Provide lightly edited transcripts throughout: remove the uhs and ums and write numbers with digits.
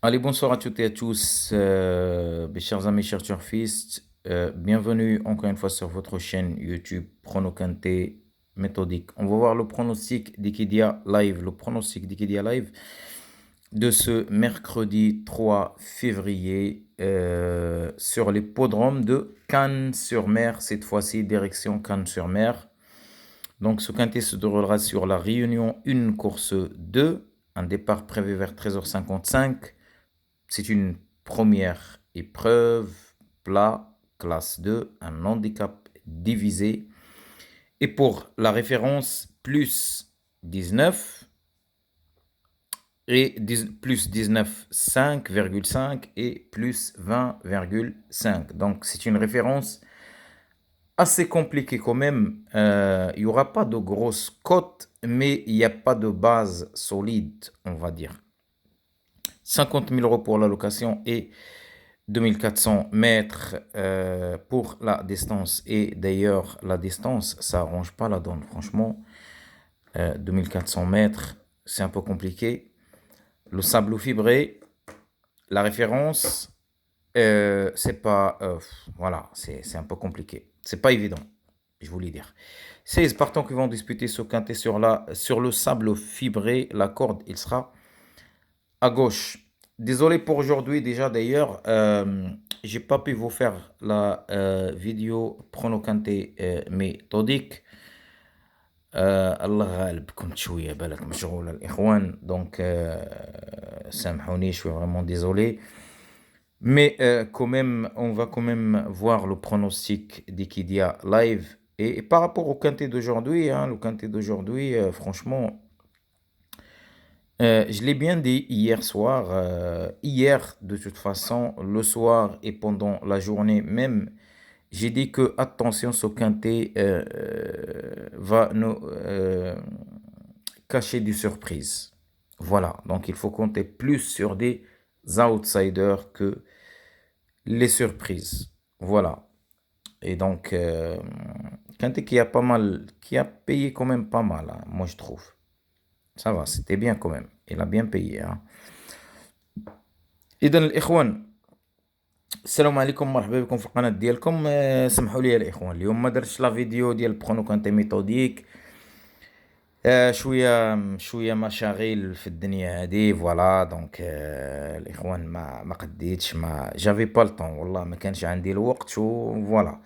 Allez, bonsoir à toutes et à tous, mes chers amis, chers turfistes. Bienvenue encore une fois sur votre chaîne YouTube Prono Kanté méthodique. On va voir le pronostic d'Ikidia Live, le pronostic d'Ikidia Live de ce mercredi 3 février sur l'hippodrome de Cannes-sur-Mer, cette fois-ci direction Cannes-sur-Mer. Donc ce quintet se déroulera sur la Réunion 1 course 2, un départ prévu vers 13h55. C'est une première épreuve, plat, classe 2, un handicap divisé. Et pour la référence, plus 19 et plus 19, 5,5 et plus 20,5. Donc c'est une référence assez compliquée quand même. Il n'y aura pas de grosses cotes, mais il n'y a pas de base solide, on va dire. 50 000 € pour la location et 2400 mètres pour la distance. Et d'ailleurs, la distance, ça arrange pas la donne. Franchement, 2400 mètres, c'est un peu compliqué. Le sable fibré, la référence, c'est pas... voilà, c'est un peu compliqué. C'est pas évident, je voulais dire. 16 partants qui vont disputer ce quintet sur le sable fibré. La corde, il sera à gauche. Désolé pour aujourd'hui déjà d'ailleurs, j'ai pas pu vous faire la vidéo prono كانتي méthodique. الله غالب كنت شوية بالك مشغول الإخوان دونك سامحوني, je suis vraiment désolé. Mais quand même, on va quand même voir le pronostic d'Ikidia live. Et par rapport au quintet d'aujourd'hui, hein, le quintet d'aujourd'hui, franchement, je l'ai bien dit hier soir, hier de toute façon, le soir et pendant la journée même, j'ai dit que attention, ce quintet va nous cacher des surprises. Voilà, donc il faut compter plus sur des outsiders que les surprises. Voilà, et donc quintet qui a pas mal, qui a payé quand même pas mal, hein, moi je trouve. Ça va, c'était bien quand même. Il a bien payé. Hein. إذا الإخوان، السلام عليكم، مرحبا بكم في القناة ديالكم. سمحوا لي الإخوان، اليوم ما درتش لا فيديو ديال برونو كانتي ميثوديك. شوية مشاغل في الدنيا هادي فوالا. دونك الإخوان ما قديتش، ما جافي با الطون، والله ما كانش عندي الوقت فوالا.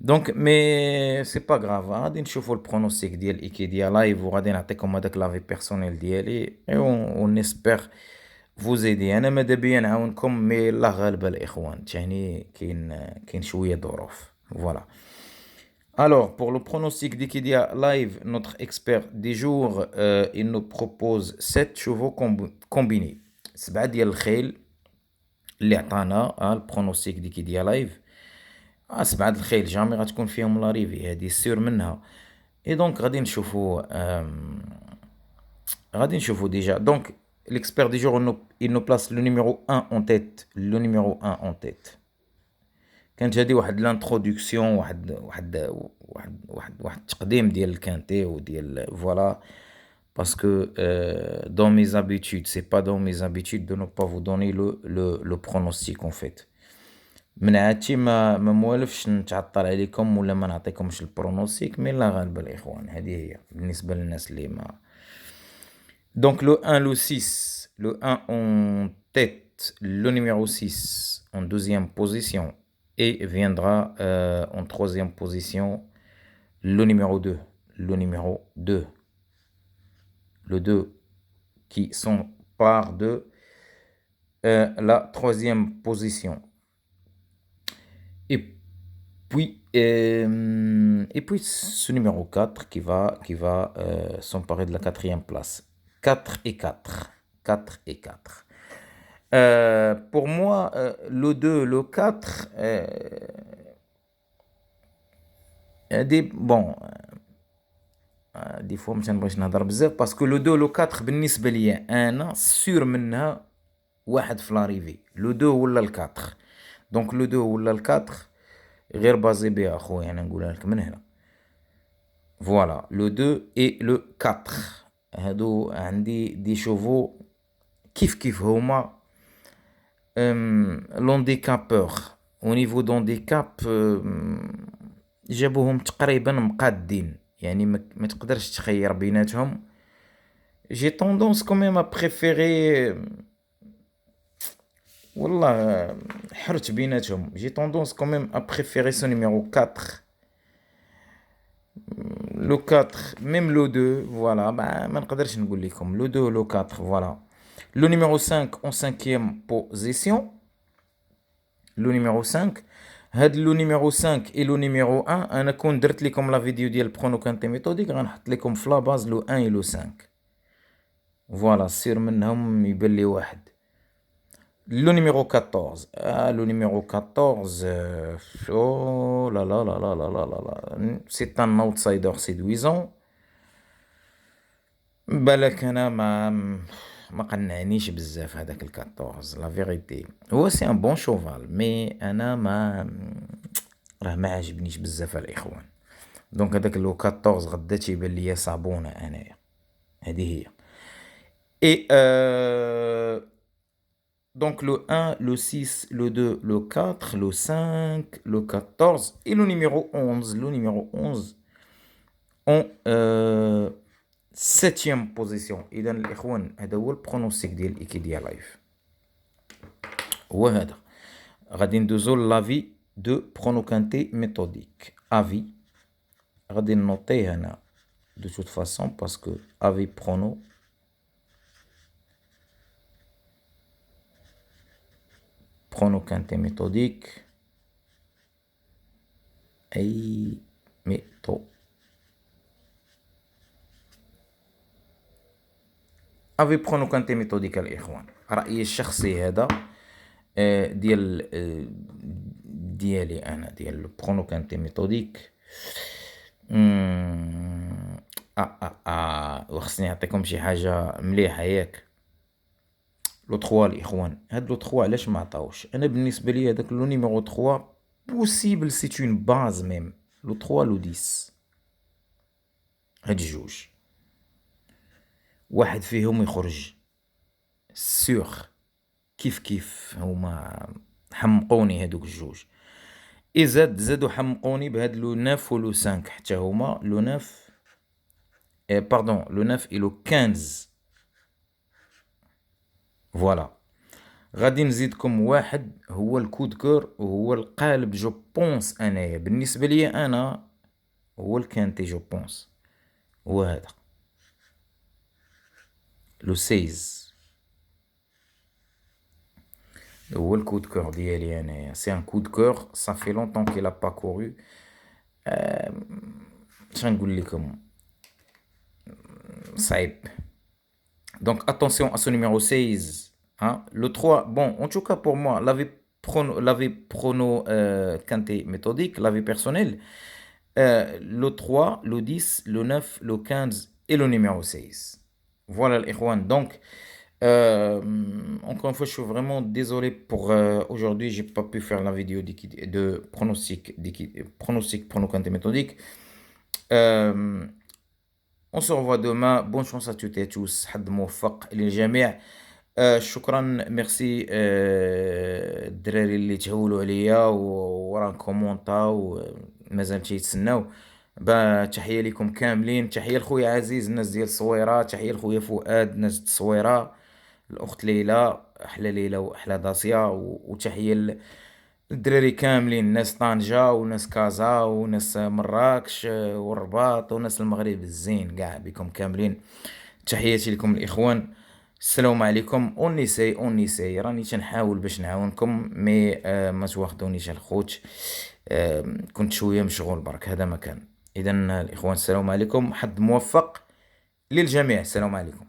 دونك مي سي با غراف، غادي نشوفوا البرونوستيك ديال ايكيديا لايف وغادي نعطيكم هذاك لافي بيرسونيل ديالي ونسبيغ فوز ايدي. انا ماذا بيا نعاونكم، مي الله غالب الاخوان، تاني كاين شويه ظروف فوالا. Alors, pour le pronostic d'Ikidia Live, notre expert du jour, il nous propose 7 chevaux combinés. سبعة ديال الخيل اللي عطانا البرونوستيك d'Ikidia Live. سبعة د الخيل جامي غتكون فيهم لاريفي، هادي سير منها. اي دونك غادي نشوفو ديجا. دونك l'expert du jour, il nous place le numéro 1 en tête. Le numéro 1 en tête. كانت هادي واحد لانترودكسيون، واحد التقديم ديال الكانتي وديال فوالا. Parce que dans mes habitudes, c'est pas dans mes habitudes de ne pas vous donner le pronostic en fait. من عادتي ما موالفش نتعطل عليكم ولا ما نعطيكمش البرونوسيك، مي لا غالب الاخوان، هذه هي بالنسبه للناس اللي ما. Donc le 1, le 6, le 1 en tête, le numéro 6 en deuxième position et viendra en troisième position le numéro 2, le numéro 2, le 2 qui sont part de la troisième position. Et puis ce numéro 4 qui va s'emparer de la quatrième place. 4 et 4. 4 et 4. Pour moi, le 2, le 4, bon, des fois مش نبغيش نهضر بزاف باسكو لو 2 لو 4 بالنسبه ليا انا سور منها واحد في لاريفي، لو 2 ولا ال 4. دونك لو 2 ولا ال 4 غير بازي بها اخويا، انا نقولها لك من هنا. فوالا لو 2 اي لو 4 هادو عندي دي شوفو كيف هما لونديكابور au niveau d'handicap جابوهم تقريبا مقادين، يعني ما تقدرش تخير بيناتهم. j'ai tendance quand même à préférer والله حرت بيناتهم. j'ai tendance quand même à préférer ce numéro 4. Le 4 même le 2 voilà bah ما نقدرش نقول لكم le 2 le 4 voilà. Le numéro 5 en cinquième position. Le numéro 5 هاد le numéro 5 et le numéro 1 انا كون درت لكم لا فيديو ديال برونو كانتي ميثوديك غنحط لكم في لا باز لو 1 et le 5 فوالا سير منهم يبان لي واحد. Le numéro 14 le numéro 14 oh là là là là là là là là c'est un outsider séduisant. بالك انا ما قنعنيش بزاف هذاك ال 14 لا فيريتي. هو سي ان بون شوفال مي انا ما راه ما عجبنيش بزاف الاخوان. دونك هذاك لو 14 غدا تيبان ليا صابونه انايا. هذه هي. اي donc le 1, le 6, le 2, le 4, le 5, le 14 et le numéro 11. Le numéro 11 en septième position. إذا الإخوان هذا هو البرونوستيك ديال إيكيديا لايف. هو هذا. غادي ندوزو لافي دو برونو كانتي ميثوديك. افي غادي نوطيه هنا de toute façon parce que افي برونو كانتي ميثوديك أي ميثو افي برونو كانتي ميثوديك الإخوان. رأيي الشخصي هذا ديالي أنا ديال برونو كانتي ميثوديك. وخصني نعطيكم شي حاجة مليحة ياك. لو 3 الإخوان هاد لو 3 علاش ما عطاوش؟ أنا بالنسبة لي هذاك لو نيميرو 3 بوسيبل سي اون باز ميم. لو 3 لو 10 هاد الجوج واحد فيهم يخرج سيغ كيف هما حمقوني هادوك الجوج. زادو حمقوني بهاد لو 9 و لو 5 حتى هما لو 9 باردون لو 9 و لو 15 فوالا. غادي نزيدكم واحد هو الكود كور وهو القالب جو بونس انايا بالنسبه لي انا هو الكانتي جو بونس هو هذا لو 16 هو الكود كور ديالي انايا. سي ان كود كور صافي لونطون كي لا با كورو. شنقول لكم صعيب. Donc attention à ce numéro 16. Hein? Le 3, bon, en tout cas pour moi, la vie prono quinté méthodique, la vie personnelle, le 3, le 10, le 9, le 15 et le numéro 16. Voilà l'Ikhwan. Donc, encore une fois, je suis vraiment désolé pour aujourd'hui, j'ai pas pu faire la vidéo de pronostic prono quinté méthodique. On se revoit demain. Bonne chance à toutes et à tous. حد موفق للجميع. شكرا ميرسي الدراري اللي تهولوا عليا وراه كومونطاو مازال تيتسناو. تحيه لكم كاملين. تحيه لخويا عزيز الناس ديال الصويره. تحيه لخويا فؤاد ناس التصويره. الاخت ليلى احلى ليلى واحلى داسيا. وتحيه الدراري كاملين ناس طنجة وناس كازا وناس مراكش والرباط وناس المغرب الزين كاع بكم كاملين. تحياتي لكم الاخوان. السلام عليكم. اونيساي راني تنحاول باش نعاونكم مي ما تواخدونيش الخوت. كنت شويه مشغول برك هذا ما كان. اذا الاخوان السلام عليكم. حد موفق للجميع. السلام عليكم.